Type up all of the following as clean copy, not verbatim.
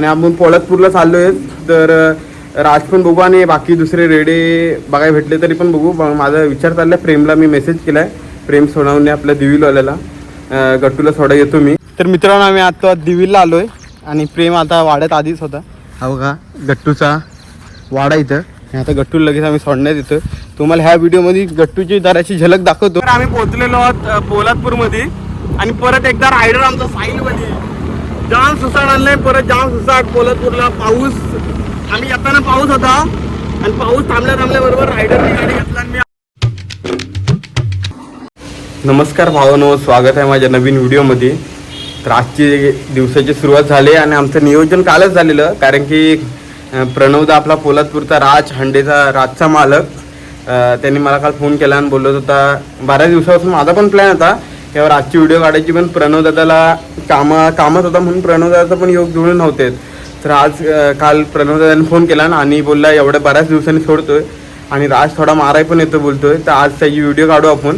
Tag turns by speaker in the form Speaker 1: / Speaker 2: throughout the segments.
Speaker 1: आणि आपण पोलादपूरला चाललो आहे. तर राज पण बघू आणि बाकी दुसरे रेडे बघायला भेटले तरी पण बघू. माझा विचार चालला आहे, प्रेमला मी मेसेज केला आहे, प्रेम सोडवणे आपल्या दिवीलवाल्याला, गट्टूला सोडा येतो मी. तर मित्रांनो आम्ही आता दिवीला आलो आहे आणि प्रेम आता वाड्यात आधीच होता. हा बघा गट्टूचा वाडा इथं. आता गट्टू लगेच आम्ही सोडण्यात येतो. तुम्हाला ह्या व्हिडिओमध्ये गट्टूची जराची झलक दाखवतो. तर आम्ही पोहोचलेलो आहोत पोलादपूरमध्ये आणि परत एकदा रायडर आमचा साईलमध्ये जाम सुसाट आणलाय. परत जाम सुसाट पोलादपूरला पाऊस. आम्ही येताना पाऊस होता आणि पाऊस थांबल्याबरोबर रायडरने गाडी घेतला आणि नमस्कार भावांनो, स्वागत आहे माझ्या नवीन व्हिडिओमध्ये. तर आजची दिवसाची सुरुवात झाली आणि आमचं नियोजन कालच झालेलं, कारण की प्रणवदा आपला पोलादपूरचा राजचा मालक, त्यांनी मला काल फोन केला आणि बोलत होता. बऱ्याच दिवसापासून माझा पण प्लॅन होता त्यावर आजची व्हिडिओ काढायची, पण प्रणवदादाला कामात होता म्हणून प्रणवदादाचा पण योग जुळून नव्हते. तर आज काल प्रणवदादाने फोन केला आणि बोलला एवढ्या बऱ्याच दिवसांनी सोडतोय आणि राज थोडा माराय पण येतो बोलतोय, तर आज त्याची व्हिडिओ काढू आपण.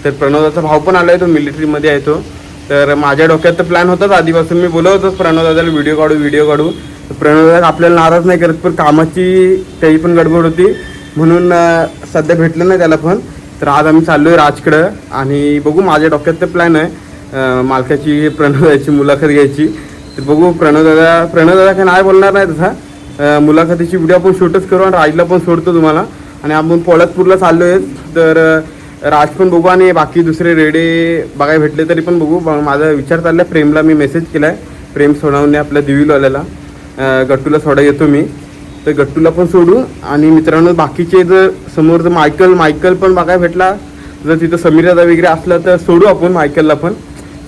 Speaker 1: तर प्रणवदाचा भाव पण आला आहे, तो मिलिटरीमध्ये आहे तो. तर माझ्या डोक्यात तर प्लॅन होताच आधीपासून, मी बोलत होतो प्रणवदादाला व्हिडिओ काढू. प्रणवदादा आपल्याला नाराज नाही करत, पण कामाची त्याही पण गडबड होती म्हणून सध्या भेटलं नाही त्याला पण. तर आज आम्ही चाललो आहे राजकडं आणि बघू. माझ्या डोक्यात तर प्लॅन आहे मालकाची प्रणवदाची मुलाखत घ्यायची. तर बघू. प्रणवदादा काय नाही बोलणार नाही तसा. मुलाखतीची व्हिडिओ आपण शूटच करू आणि राजला पण सोडतो तुम्हाला. आणि आपण पोलादपूरला चाललो आहे. तर राज पण बघू आणि बाकी दुसरे रेडे बघायला भेटले तरी पण बघू. माझा विचार चालला आहे, प्रेमला मी मेसेज केला आहे, प्रेम सोडवणे आपल्या दिवीलवाल्याला, गट्टूला सोडा येतो मी. तर गट्टूला पण सोडू आणि मित्रांनो बाकीचे जर समोर जर मायकल पण बघायला भेटला, जर तिथं समीरदा वगैरे असलं तर सोडू आपण मायकलला पण.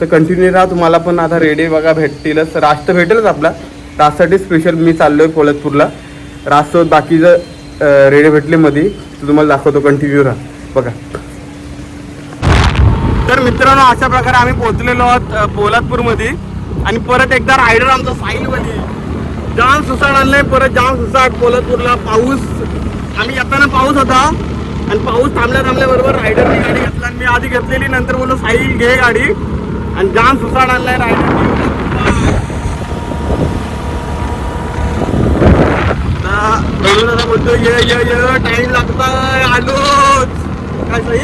Speaker 1: तर कंटिन्यू राहा. तुम्हाला पण आता रेडे बघा भेटतीलच. राज तर भेटेलच आपला. राजसाठी स्पेशल मी चाललो आहे पोलादपूरला. राजसोबत बाकी जर रेडे भेटले मध्ये तर तुम्हाला दाखवतो. कंटिन्यू राहा बघा. तर मित्रांनो अशा प्रकारे आम्ही पोहोचलेलो आहोत पोलादपूरमध्ये आणि परत एकदा रायडर आमचा साईलमध्ये जाम सुसाट आणलाय. परत जाम सुसाट पोलादपूरला पाऊस. आम्ही येताना पाऊस होता आणि पाऊस थांबल्याबरोबर रायडरने गाडी घेतला आणि मी आधी घेतलेली, नंतर बोललो साईल घे गाडी. आणि जाम सुसाट आणलाय रायडरने. दादा बोलतो ये टाइम लागताय. आलोच काय साई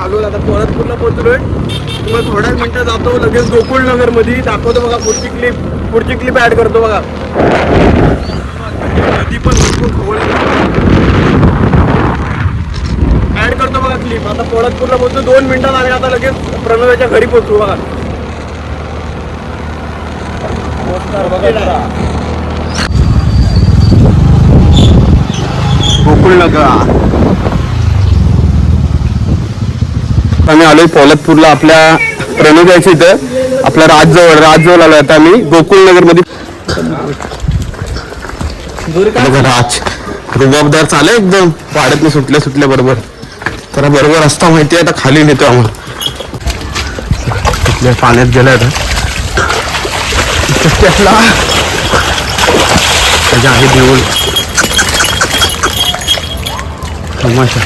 Speaker 1: आलो. आता पोलादपूरला पोहोचलोय. तुम्हाला थोड्याच मिनिटात जातो लगेच गोकुळनगर मध्ये दाखवतो बघा. पुढची क्लिप ऍड करतो बघा. नदी पण भरपूर खोल ऍड करतो बघा क्लिप. आता पोलादपूरला पोहोचतो 2 मिनिटात. आम्ही आता लगेच प्रणवच्या घरी पोहोचू बघा. गोकुळनगर आम्ही आलोय पोलादपूरला. आपल्या प्रणवच्या इथं आपला राजजवळ आलोय. आता आम्ही गोकुळनगर मध्ये. राज रुबाबदार चालू एकदम. वाड्यातून सुटल्या बरोबर त्याला बरोबर रस्ता माहिती आहे. आता खाली नेतो आम्हाला. तिथल्या पाण्यात गेलाय त्याच्या आहे देऊळ तमाशा.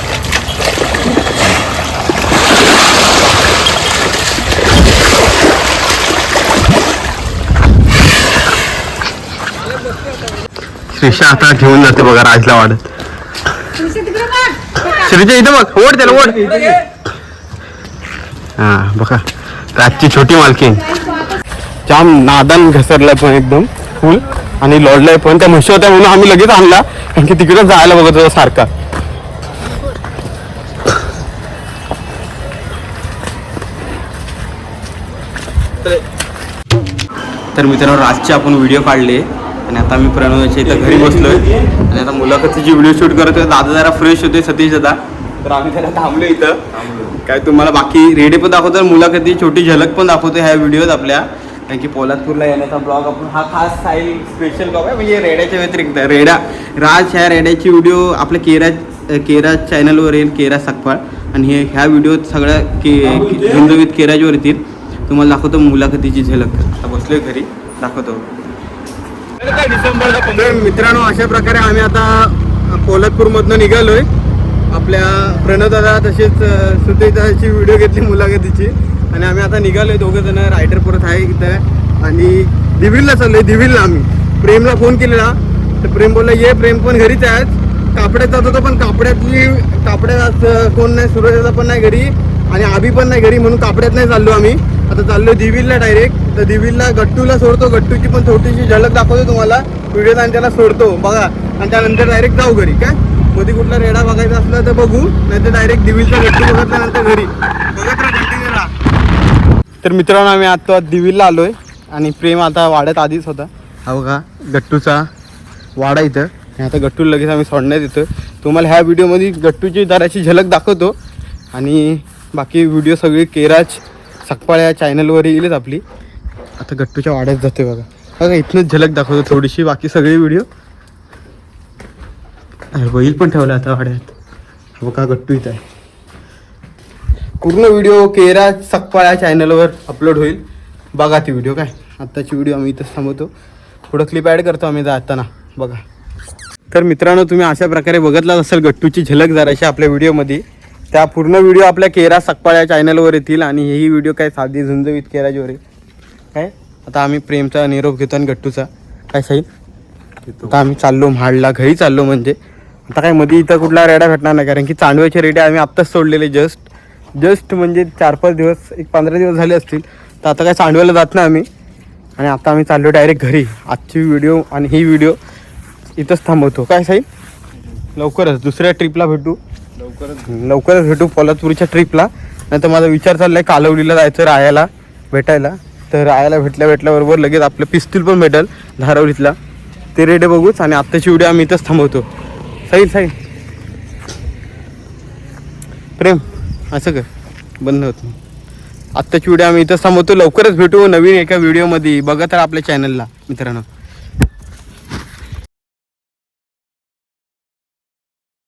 Speaker 1: श्रीषा आता घेऊन जाते बघा राजला वाढत. श्रीच्या इथं बघ. ओढ त्याला ओढ. हा बघा राजची छोटी मालकीन. जाम नादान घसरलाय पण एकदम फुल आणि लोडलाय पण. त्या म्हशी होत्या म्हणून आम्ही लगेच आणला, कारण की तिकडे जायला बघत होता सारखा. तर मित्रांनो राजचे आपण व्हिडिओ काढले आणि आता मी प्रणवच्या इथं घरी बसलोय आणि आता मुलाखतीची व्हिडिओ शूट करतोय. दादा जरा फ्रेश होते, सतीश दादा. तर आम्ही त्याला थांबलो इथं. काय तुम्हाला बाकी रेडे पण दाखवतो, मुलाखती छोटी झलक पण दाखवतो ह्या व्हिडिओत आपल्या. कारण की पोलादपूरला येण्याचा ब्लॉग आपण हा खास साईल स्पेशल ब्लॉग आहे. म्हणजे रेड्याच्या व्यतिरिक्त राज ह्या रेड्याची व्हिडिओ आपल्या केरा चॅनलवर येईल, केरा सकपाळ. आणि ह्या व्हिडिओत सगळ्या झुंजवीत केराजवर येतील. तुम्हाला दाखवतो मुलाखतीची झलक. आता बसलोय घरी, दाखवतो. डिसेंबरला 15. मित्रांनो अशा प्रकारे आम्ही आता पोलादपूरमधनं निघालोय. आपल्या प्रणवदादा तसेच सुतेदाची व्हिडिओ घेतली मुलाखतीची आणि आम्ही आता निघालोय. 2 जण रायडर परत आहे इथं आणि दिवीलला चाललोय. दिवीलला आम्ही प्रेमला फोन केलेला तर प्रेम बोलला ये, प्रेम पण घरीच आहे आज. कापड्यात जात होतो पण कापड्यात कोण नाही, सूर्यदादा पण नाही घरी आणि आभी पण नाही घरी, म्हणून कापड्यात नाही चाललो आम्ही. आता चाललो दिविलला डायरेक्ट. तर दिविलला गट्टूला सोडतो, गट्टूची पण छोटीशी झलक दाखवतो तुम्हाला व्हिडिओत आणि त्याला सोडतो बघा. आणि त्यानंतर डायरेक्ट जाऊ घरी. काय मध्ये कुठला रेडा बघायचा असला तर बघू, नाही तर डायरेक्ट दिविलचा गट्टू बघितल्यानंतर घरी बघत राहा. तर मित्रांनो आम्ही आता दिविलला आलोय आणि प्रेम आता वाड्यात आधीच होता. हा बघा गट्टूचा वाडा इथं. आणि आता गट्टू लगेच आम्ही सोडण्यात येतो. तुम्हाला ह्या व्हिडिओमध्ये गट्टूची जराची झलक दाखवतो आणि बाकी व्हिडिओ सगळी केराज सकपाळ या चॅनलवर येईलच आपली. आता गट्टूच्या वाड्यात जाते बघा. बघा इथनंच झलक दाखवतो थोडीशी, बाकी सगळी व्हिडिओ. बैल पण ठेवला आता वाड्यात. बघा गट्टू इथं आहे. पूर्ण व्हिडिओ केराज सकपाळ या चॅनलवर अपलोड होईल, बघा ती व्हिडिओ. काय आत्ताची व्हिडिओ आम्ही इथंच थांबवतो, पुढं क्लिप ॲड करतो आम्ही जाताना बघा. तर मित्रांनो तुम्ही अशा प्रकारे बघितलाच असेल गट्टूची झलक जराशी आपल्या व्हिडिओमध्ये. त्या पूर्ण व्हिडिओ आपल्या केराज सकपाळ या चॅनलवर येतील आणि ही व्हिडिओ काय साधी झुंजवीत केराजवर आहे. काय आता आम्ही प्रेमचा निरोप घेतो आणि गट्टूचा काय साईन. आता आम्ही चाललो म्हाडला, घरी चाललो. म्हणजे आता काय मध्ये इथं कुठला रेडा भेटणार नाही, कारण की चांडव्याचे रेडे आम्ही आत्ताच सोडलेले जस्ट म्हणजे 4-5 दिवस, 15 दिवस झाले असतील. तर आता काय चांडव्याला जात नाही आम्ही. आणि आता आम्ही चाललो डायरेक्ट घरी. आजची व्हिडिओ आणि ही व्हिडिओ इथंच थांबवतो. काय साई लवकरच दुसऱ्या ट्रिपला भेटू, लवकरच भेटू पोलादपूरच्या ट्रिपला. नाही तर माझा विचार चालला आहे कालवलीला जायचं राहायला भेटायला. तर राहायला भेटल्याबरोबर लगेच आपलं पिस्तूल पण भेटेल धारावलीतला, ते रेडे बघूच. आणि आत्ताची व्हिडिओ आम्ही इथंच थांबवतो. साई प्रेम असं कर, बंद होत नाही. आत्ताची व्हिडिओ आम्ही इथंच थांबवतो. लवकरच भेटू नवीन एका व्हिडिओमध्ये. बघा तर आपल्या चॅनलला मित्रांनो.